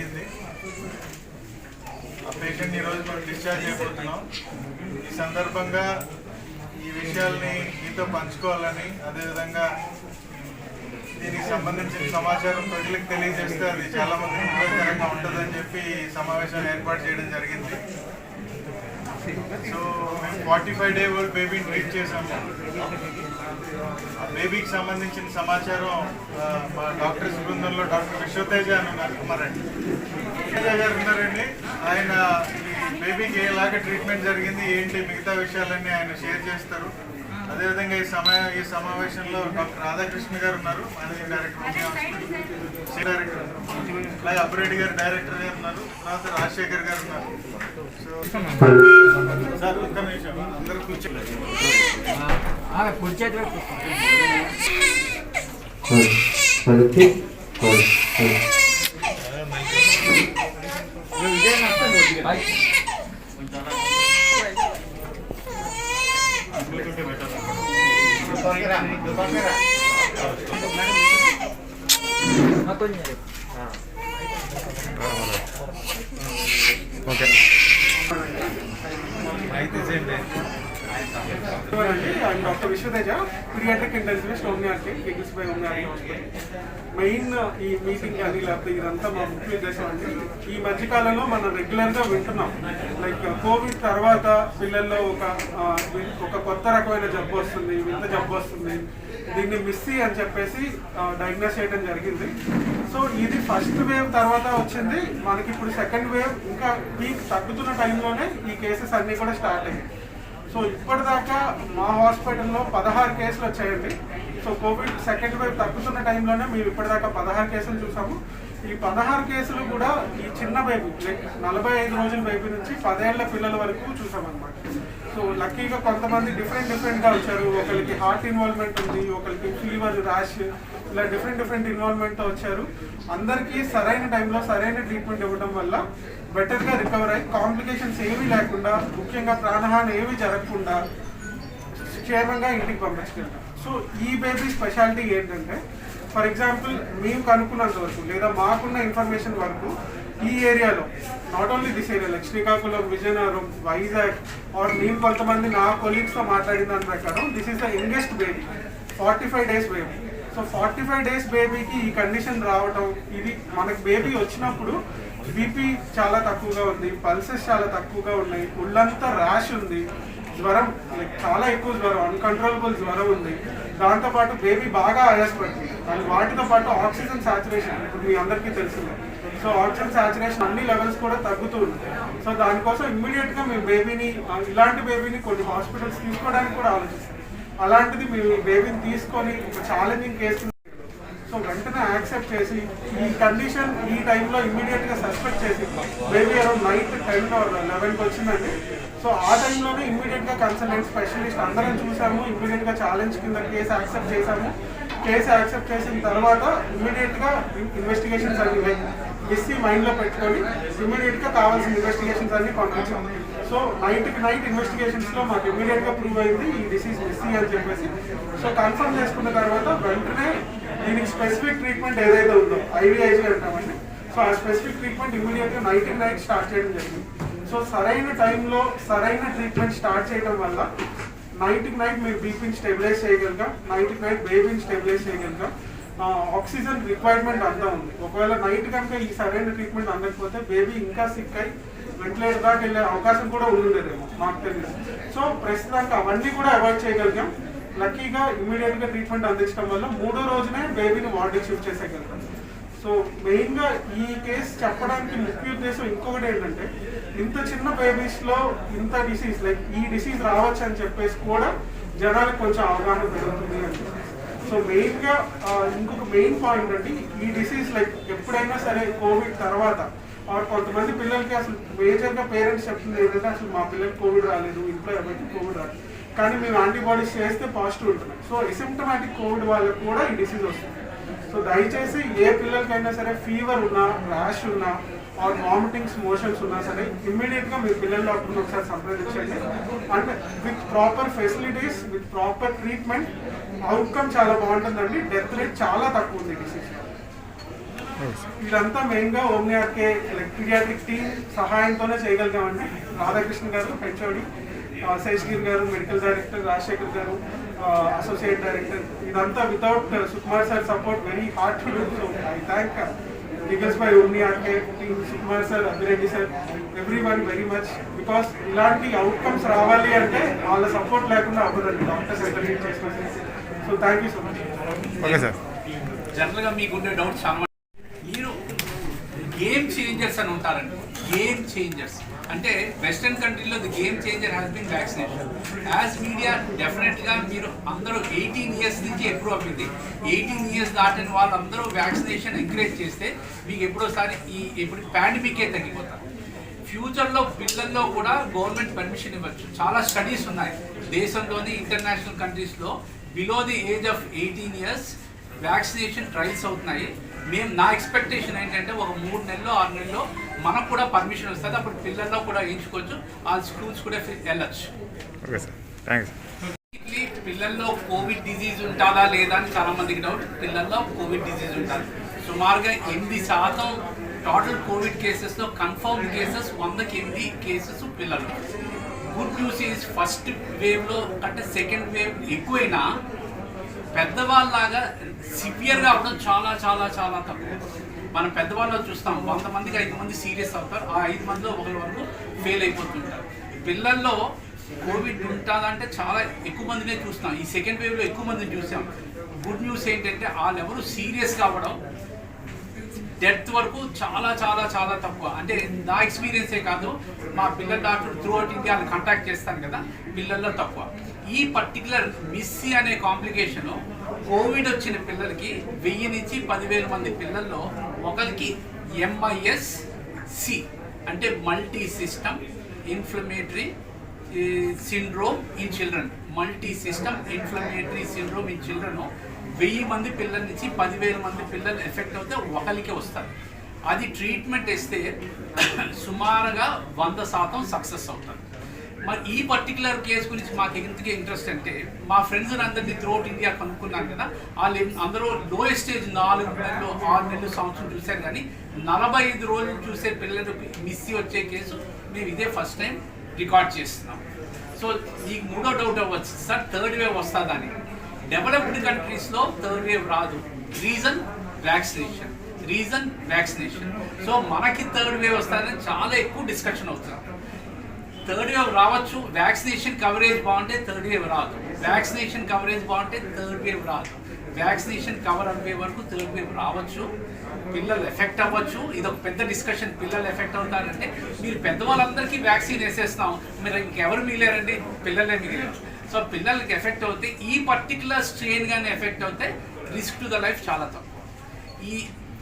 జరిగింది. ఆ పేషెంట్ ఈరోజు మనం డిశ్చార్జ్ చేయబోతున్నాం. ఈ సందర్భంగా ఈ విషయాల్ని మీతో పంచుకోవాలని, అదేవిధంగా దీనికి సంబంధించిన సమాచారం ప్రజలకు తెలియజేస్తే అది చాలా మందికి ఉపయోగకరంగా ఉంటుందని చెప్పి ఈ సమావేశాన్ని ఏర్పాటు చేయడం జరిగింది. సో మేము 45 డే ఓల్డ్ బేబీని ట్రీట్ చేశాము. ఆ బేబీకి సంబంధించిన సమాచారం మా డాక్టర్స్ బృందంలో డాక్టర్ విశ్వతేజ అని ఉన్నారు, కుమారండి తేజ గారు ఉన్నారండి. ఆయన ఈ బేబీకి ఎలాగ ట్రీట్మెంట్ జరిగింది ఏంటి మిగతా విషయాలన్నీ ఆయన షేర్ చేస్తారు. అదేవిధంగా ఈ సమావేశంలో డాక్టర్ రాధాకృష్ణ గారు ఉన్నారు, మేనేజింగ్ డైరెక్టర్, డైరెక్టర్, అలాగే అబ్బురెడ్డి గారు డైరెక్టర్ గారు ఉన్నారు, తర్వాత రాజశేఖర్ గారు ఉన్నారు. సో సార్ ఒక్క నిమిషం అందరూ కూర్చోండి. Doctor Vishwateja, paediatric intensivist, homeopathy, కేకిల్స్బై హోమియోపతి హాస్పిటల్. మెయిన్ ఈ మీటింగ్ కానీ లేకపోతే ఇదంతా మా ముఖ్య ఉద్దేశం అండి. ఈ మధ్యకాలంలో మనం రెగ్యులర్గా వింటున్నాం, లైక్ కోవిడ్ తర్వాత పిల్లల్లో ఒక కొత్త రకమైన జబ్బు వస్తుంది, వింత జబ్బు వస్తుంది, దీన్ని మిస్సీ అని చెప్పేసి డయాగ్నోస్ చేయడం జరిగింది. సో ఇది ఫస్ట్ వేవ్ తర్వాత వచ్చింది, మనకి ఇప్పుడు సెకండ్ వేవ్ ఇంకా పీక్ తగ్గుతున్న టైంలోనే ఈ కేసెస్ అన్నీ కూడా స్టార్ట్ అయ్యాయి. సో ఇప్పటిదాకా మా హాస్పిటల్లో 16 కేసులు వచ్చాయండి. సో కోవిడ్ సెకండ్ వేవ్ తగ్గుతున్న టైంలోనే మేము ఇప్పటిదాకా 16 కేసులు చూసాము. ఈ 16 కేసులు కూడా ఈ చిన్న బేబీ, లైక్ 45 రోజుల బేబీ నుంచి 10 ఏళ్ల పిల్లల వరకు చూసామన్నమాట. సో లక్కీగా కొంతమంది డిఫరెంట్గా వచ్చారు. ఒకరికి హార్ట్ ఇన్వాల్వ్మెంట్ ఉంది, ఒకరికి ఫీవర్, ర్యాష్, ఇలా డిఫరెంట్ ఇన్వాల్వ్మెంట్తో వచ్చారు. అందరికీ సరైన టైంలో సరైన ట్రీట్మెంట్ ఇవ్వడం వల్ల బెటర్గా రికవర్ అయ్యి కాంప్లికేషన్స్ ఏమీ లేకుండా, ముఖ్యంగా ప్రాణహాని ఏమీ జరగకుండా క్షేమంగా ఇంటికి పంపించగలిగాం. సో ఈ బేబీ స్పెషాలిటీ ఏంటంటే, ఫర్ ఎగ్జాంపుల్ మేము కనుక్కున్నంత వరకు లేదా మాకున్న ఇన్ఫర్మేషన్ వరకు ఈ ఏరియాలో, not only this area, like Srikakulam, Vizianagaram, Vizag, or మేము కొంతమంది నా కొలీగ్స్తో మాట్లాడిన దాని ప్రకారం this is the youngest baby, 45 days baby. So 45 days బేబీకి ఈ కండిషన్ రావటం, ఇది మనకి బేబీ వచ్చినప్పుడు బీపీ చాలా తక్కువగా ఉంది, పల్సెస్ చాలా తక్కువగా ఉన్నాయి, ఒళ్ళంతా ర్యాష్ ఉంది, జ్వరం, లైక్ చాలా ఎక్కువ జ్వరం, అన్కంట్రోలబుల్ జ్వరం ఉంది. దాంతోపాటు బేబీ బాగా ఆయాసపడుతుంది. అండ్ వాటితో పాటు ఆక్సిజన్ సాచురేషన్ ఇప్పుడు మీ అందరికీ తెలిసిందే. సో ఆక్సిజన్ సాచురేషన్ అన్ని లెవెల్స్ కూడా తగ్గుతూ ఉంది. సో దానికోసం ఇమ్మీడియట్గా మేము బేబీని, ఇలాంటి బేబీని కొన్ని హాస్పిటల్స్ తీసుకోవడానికి కూడా ఆలోచిస్తాం. అలాంటిది మేము ఈ బేబీని తీసుకొని ఒక ఛాలెంజింగ్ కేసు సో వెంటనే యాక్సెప్ట్ చేసి ఈ కండిషన్ ఈ టైంలో ఇమ్మీడియట్గా సస్పెక్ట్ చేసి బేబీ అరౌండ్ నైట్ 10 or 11కి వచ్చిందండి. సో ఆ టైంలోనే ఇమ్మీడియట్గా కన్సల్టెంట్ స్పెషలిస్ట్ అందరం చూసాము, ఇమ్మీడియట్గా ఛాలెంజ్ కింద కేసు యాక్సెప్ట్ చేసాము. కేసు యాక్సెప్ట్ చేసిన తర్వాత ఇమ్మీడియట్గా ఇన్వెస్టిగేషన్స్ అన్ని, లైక్ మిస్సీ మైండ్లో పెట్టుకొని ఇమ్మీడియట్గా కావాల్సిన ఇన్వెస్టిగేషన్స్ అన్ని పంపించాము. సో నైట్ ఇన్వెస్టిగేషన్స్లో మాకు ఇమ్మీడియట్గా ప్రూవ్ అయింది ఈ డిసీజ్ మిస్సీ అని చెప్పేసి. సో కన్ఫర్మ్ చేసుకున్న తర్వాత వెంటనే దీనికి స్పెసిఫిక్ ట్రీట్మెంట్ ఏదైతే ఉందో IVIG అంటామండి. సో ఆ స్పెసిఫిక్ ట్రీట్మెంట్ ఇమ్మీడియట్గా నైట్ స్టార్ట్ చేయడం జరిగింది. సో సరైన టైంలో సరైన ట్రీట్మెంట్ స్టార్ట్ చేయడం వల్ల నైట్ మీరు బీపీని స్టెబిలైజ్ చేయగలిగాం, నైట్ బేబీని స్టెబిలైజ్ చేయగలిగాం. ఆక్సిజన్ రిక్వైర్మెంట్ అంతా ఉంది. ఒకవేళ నైట్ కనుక ఈ సరైన ట్రీట్మెంట్ అందకపోతే బేబీ ఇంకా సిక్ అయి వెంటిలేటర్ దాకా వెళ్ళే అవకాశం కూడా ఉండేదేమో మాకు తెలియదు. సో ప్రస్తుతానికి అవన్నీ కూడా అవాయిడ్ చేయగలిగాం. లక్కీగా ఇమ్మీడియట్గా ట్రీట్మెంట్ అందించడం వల్ల 3వ రోజునే బేబీని వార్డుకి షిఫ్ట్ చేసేయగలిగాం. సో మెయిన్గా ఈ కేసు చెప్పడానికి ముఖ్య ఉద్దేశం ఇంకొకటి ఏంటంటే, ఇంత చిన్న బేబీస్లో ఇంత డిసీజ్, లైక్ ఈ డిసీజ్ రావచ్చు అని చెప్పేసి కూడా జనాలకు కొంచెం అవగాహన పెరుగుతుంది అని. సో మెయిన్గా ఇంకొక మెయిన్ పాయింట్ అండి, ఈ డిసీజ్ లైక్ ఎప్పుడైనా సరే కోవిడ్ తర్వాత కొంతమంది పిల్లలకి అసలు మేజర్గా పేరెంట్స్ చెప్తుంది ఏంటంటే, అసలు మా పిల్లలకి కోవిడ్ రాలేదు, ఇంట్లో ఎవరికి కోవిడ్ రాలేదు, కానీ మేము యాంటీబాడీస్ చేస్తే పాజిటివ్ ఉంటున్నాం. సో ఎసిమ్టమాటిక్ కోవిడ్ వాళ్ళకు కూడా ఈ డిసీజ్ వస్తుంది. సో దయచేసి ఏ పిల్లలకైనా సరే ఫీవర్ ఉన్నా, ర్యాష్ ఉన్నా, ఆర్ వామిటింగ్స్, మోషన్స్ ఉన్నా సరే ఇమ్మీడియట్గా మీరు పిల్లల డాక్టర్ని ఒకసారి సంప్రదించండి. And with proper facilities, with proper treatment outcome చాలా బాగుంటుందండి. డెత్ రేట్ చాలా తక్కువ ఉంది డిసీజ్. వీళ్ళంతా మెయిన్గా ఓమ్నియార్కే పీడియాట్రిక్ టీమ్ సహాయంతోనే చేయగలిగామండి. Radhakrishna garu HOD, Seshagiri garu medical director, Rajasekhar garu associate director, ఇదంతా without Sukumar sir support very hard to do. So I thank ఈగల్స్ బై ఓమ్నియార్కే team, Sukumar sir, Abhireddy sir, everyone very much. Because ఇలాంటి అవుట్కమ్స్ రావాలి అంటే వాళ్ళ సపోర్ట్ లేకుండా అవ్వదండి డాక్టర్స్ ఎంత లీడ్ చేసిన. So thank you so much. Okay sir. జనరల్గా మీకుండే డౌట్ చాలా మీరు గేమ్ చేంజర్స్ అని ఉంటారండి. గేమ్ చేంజర్స్ అంటే వెస్టర్న్ కంట్రీలో the game changer has been vaccination. As media డెఫినెట్గా మీరు అందరూ 18 years నుంచి అప్రూవ్ అయింది. 18 years దాటిన వాళ్ళందరూ వ్యాక్సినేషన్ ఎంకరేజ్ చేస్తే మీకు ఎప్పుడోసారి ఇప్పుడు పాండమికే తగ్గిపోతారు. ఫ్యూచర్లో పిల్లల్లో కూడా గవర్నమెంట్ పర్మిషన్ ఇవ్వచ్చు. చాలా స్టడీస్ ఉన్నాయి దేశంలోని ఇంటర్నేషనల్ కంట్రీస్లో below the age of 18 years vaccination trials అవుతున్నాయి. నా ఎక్స్పెక్టేషన్ ఏంటంటే ఒక 3 నెలలు 6 నెలల్లో మనకు కూడా పర్మిషన్ వస్తుంది. అప్పుడు పిల్లల్లో కూడా వేయించుకోవచ్చు, ఆ స్కూల్స్ కూడా వెళ్ళచ్చు. Okay sir, thanks. పిల్లల్లో కోవిడ్ డిజీజ్ ఉంటుందా లేదా అని చాలా మందికి డౌట్. పిల్లల్లో కోవిడ్ డిజీజ్ ఉంటుంది. సుమారుగా 8% టోటల్ కోవిడ్ కేసెస్లో కన్ఫర్మ్డ్ కేసెస్ 100కి 8 కేసెస్ పిల్లలు. గుడ్ న్యూస్ ఈజ్ ఫస్ట్ వేవ్లో కంటే సెకండ్ వేవ్ ఎక్కువైనా పెద్దవాళ్ళలాగా సివియర్గా అవ్వడం చాలా చాలా చాలా తక్కువ. మనం పెద్దవాళ్ళు చూస్తాం 100 మందికి 5 మంది సీరియస్ అవుతారు, ఆ 5 మందిలో ఒకరి వరకు ఫెయిల్ అయిపోతుంటారు. పిల్లల్లో కోవిడ్ ఉంటుందంటే చాలా ఎక్కువ మందినే చూస్తాం. ఈ సెకండ్ వేవ్లో ఎక్కువ మందిని చూసాం. గుడ్ న్యూస్ ఏంటంటే వాళ్ళెవరు సీరియస్గా అవ్వడం, డెత్ వరకు చాలా చాలా చాలా తక్కువ. అంటే నా ఎక్స్పీరియన్సే కాదు, మా పిల్లల doctor through out India contact చేస్తాను కదా, పిల్లల్లో తక్కువ. ఈ పర్టికులర్ మిస్సీ అనే కాంప్లికేషన్ కోవిడ్ వచ్చిన పిల్లలకి 1000 నుంచి 10,000 మంది పిల్లల్లో ఒకరికి MIS-C అంటే multi system inflammatory syndrome in children. Multi system inflammatory syndrome in children 1000 మంది పిల్లల నుంచి 10,000 మంది పిల్లలు ఎఫెక్ట్ అవుతే ఒకరికి వస్తారు. అది ట్రీట్మెంట్ ఇస్తే సుమారుగా 100% సక్సెస్ అవుతారు. మరి ఈ పర్టికులర్ కేసు గురించి మాకు ఎందుకు ఇంట్రెస్ట్ అంటే, మా ఫ్రెండ్స్ అందరినీ త్రూఅవుట్ ఇండియా కనుక్కున్నాను కదా, వాళ్ళు అందరూ లోయెస్ట్ స్టేజ్ 4 నెలలు 6 నెలలు సంవత్సరం చూశారు. కానీ 45 రోజులు చూసే పిల్లలకు మిస్సీ వచ్చే కేసు మేము ఇదే ఫస్ట్ టైం రికార్డ్ చేస్తున్నాం. సో మీకు మూడో డౌట్ అవ్వచ్చు, సార్ థర్డ్ వేవ్ వస్తుందని. డెవలప్డ్ కంట్రీస్లో థర్డ్ వేవ్ రాదు. Reason vaccination. సో మనకి థర్డ్ వేవ్ వస్తుందని చాలా ఎక్కువ డిస్కషన్ అవుతుంది. థర్డ్ వేవ్ రావచ్చు, వ్యాక్సినేషన్ కవరేజ్ బాగుంటే థర్డ్ వేవ్ రాదు. వ్యాక్సినేషన్ కవరేజ్ బాగుంటే థర్డ్ వేవ్ రాదు. వ్యాక్సినేషన్ కవర్ అయ్యే వరకు థర్డ్ వేవ్ రావచ్చు, పిల్లలు ఎఫెక్ట్ అవ్వచ్చు. ఇది ఒక పెద్ద డిస్కషన్. పిల్లలు ఎఫెక్ట్ అవుతారంటే మీరు పెద్దవాళ్ళందరికీ వ్యాక్సిన్ వేసేస్తాం, మీరు ఇంకెవరు మిగిలారండి? పిల్లలే మిగిలారు. సో పిల్లలకి ఎఫెక్ట్ అవుతే, ఈ పర్టికులర్ స్ట్రెయిన్ కానీ ఎఫెక్ట్ అవుతే రిస్క్ టు ద లైఫ్ చాలా తక్కువ. ఈ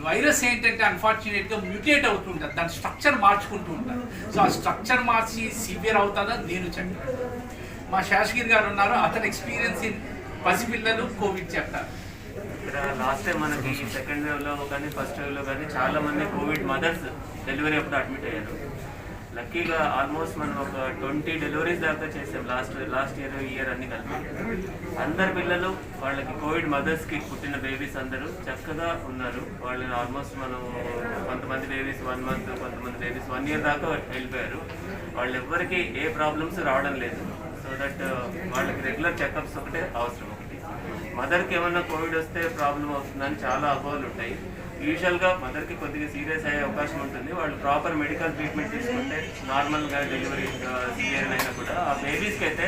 వైరస్ ఏంటంటే అన్ఫార్చునేట్గా మ్యూటేట్ అవుతుంటుంది, దాని స్ట్రక్చర్ మార్చుకుంటూ ఉంటుంది. సో ఆ స్ట్రక్చర్ మార్చి సివియర్ అవుతుందా నేను చెప్పాను. మా శాసగిరి గారు ఉన్నారు, అతని ఎక్స్పీరియన్స్ ఇన్ పసిపిల్లలు కోవిడ్ చెప్తారు. ఇక్కడ లాస్ట్ టైం మనకి సెకండ్ వేవ్లో కానీ ఫస్ట్ వేవ్లో కానీ చాలా మంది కోవిడ్ మదర్స్ డెలివరీ అప్పుడు అడ్మిట్ అయ్యారు. లక్కీగా ఆల్మోస్ట్ మనం ఒక 20 డెలివరీస్ దాకా చేసాం లాస్ట్ ఇయర్ అన్ని కలిపి. అందరు పిల్లలు వాళ్ళకి కోవిడ్ మదర్స్కి పుట్టిన బేబీస్ అందరూ చక్కగా ఉన్నారు. వాళ్ళు ఆల్మోస్ట్ మనం కొంతమంది బేబీస్ 1 month, కొంతమంది బేబీస్ 1 year దాకా వెళ్ళిపోయారు. వాళ్ళు ఎవ్వరికి ఏ ప్రాబ్లమ్స్ రావడం లేదు. సో దట్ వాళ్ళకి రెగ్యులర్ చెకప్స్ ఒకటే అవసరం. ఒకటి మదర్కి ఏమన్నా కోవిడ్ వస్తే ప్రాబ్లం అవుతుందని చాలా అపోహలు ఉంటాయి. యూజువల్గా మదర్కి కొద్దిగా సీరియస్ అయ్యే అవకాశం ఉంటుంది. వాళ్ళు ప్రాపర్ మెడికల్ ట్రీట్మెంట్ తీసుకుంటే నార్మల్గా డెలివరీ సివియర్ అయినా కూడా ఆ బేబీస్కి అయితే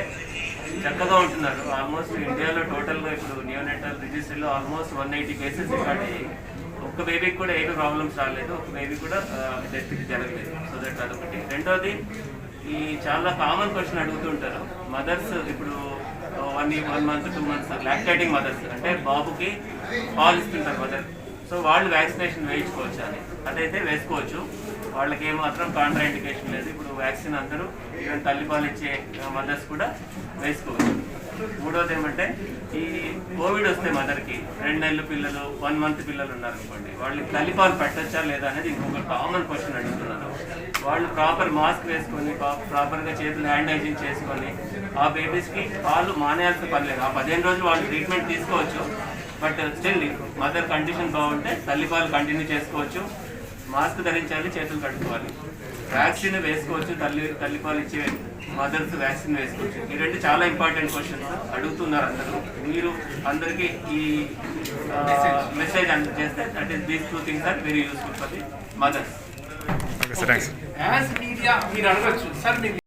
చక్కగా ఉంటున్నారు. ఆల్మోస్ట్ ఇండియాలో టోటల్గా ఇప్పుడు నియోనెటల్ రిజిస్ట్రీలో ఆల్మోస్ట్ 180 కేసెస్ రికార్డ్ అయ్యాయి. ఒక్క బేబీకి కూడా ఏమీ ప్రాబ్లమ్స్ రాలేదు, ఒక్క బేబీ కూడా డెత్ జరగలేదు. సో దట్ అదొకటి. రెండోది, ఈ చాలా కామన్ క్వశ్చన్ అడుగుతుంటారు మదర్స్. ఇప్పుడు 1 month 2 months లాక్టేటింగ్ మదర్స్ అంటే బాబుకి పాలు ఇస్తుంటారు మదర్. సో వాళ్ళు వ్యాక్సినేషన్ వేయించుకోవచ్చు అని. అదైతే వేసుకోవచ్చు, వాళ్ళకి ఏమాత్రం కాంట్రా ఇండికేషన్ లేదు. ఇప్పుడు వ్యాక్సిన్ అందరూ ఈవెన్ తల్లిపాలు ఇచ్చే మదర్స్ కూడా వేసుకోవచ్చు. మూడోది ఏమంటే, ఈ కోవిడ్ వస్తే మదర్కి 2 నెలల పిల్లలు 1 month పిల్లలు ఉన్నారనుకోండి, వాళ్ళకి తల్లిపాలు పెట్టచ్చా లేదా అనేది ఇంకొక కామన్ క్వశ్చన్ అడుగుతున్నారు. వాళ్ళు ప్రాపర్ మాస్క్ వేసుకొని ప్రాపర్గా చేతులు హ్యాండ్ హైజీన్ చేసుకొని ఆ బేబీస్కి పాలు మానేయాల్సిన పని లేదు. ఆ 15 రోజులు వాళ్ళు ట్రీట్మెంట్ తీసుకోవచ్చు. బట్ స్టిల్ మదర్ కండిషన్ బాగుంటే తల్లిపాలు కంటిన్యూ చేసుకోవచ్చు. మాస్క్ ధరించాలి, చేతులు కట్టుకోవాలి. వ్యాక్సిన్ వేసుకోవచ్చు, తల్లిపాలు ఇచ్చే మదర్స్ వ్యాక్సిన్ వేసుకోవచ్చు. ఈ రెండు చాలా ఇంపార్టెంట్ క్వశ్చన్స్ అడుగుతున్నారు అందరూ. మీరు అందరికీ ఈ మెసేజ్ అందజేస్తే that is these 2 things are very useful for the mothers. Okay sir, thanks. As media మీరు అడగచ్చు సార్, మీరు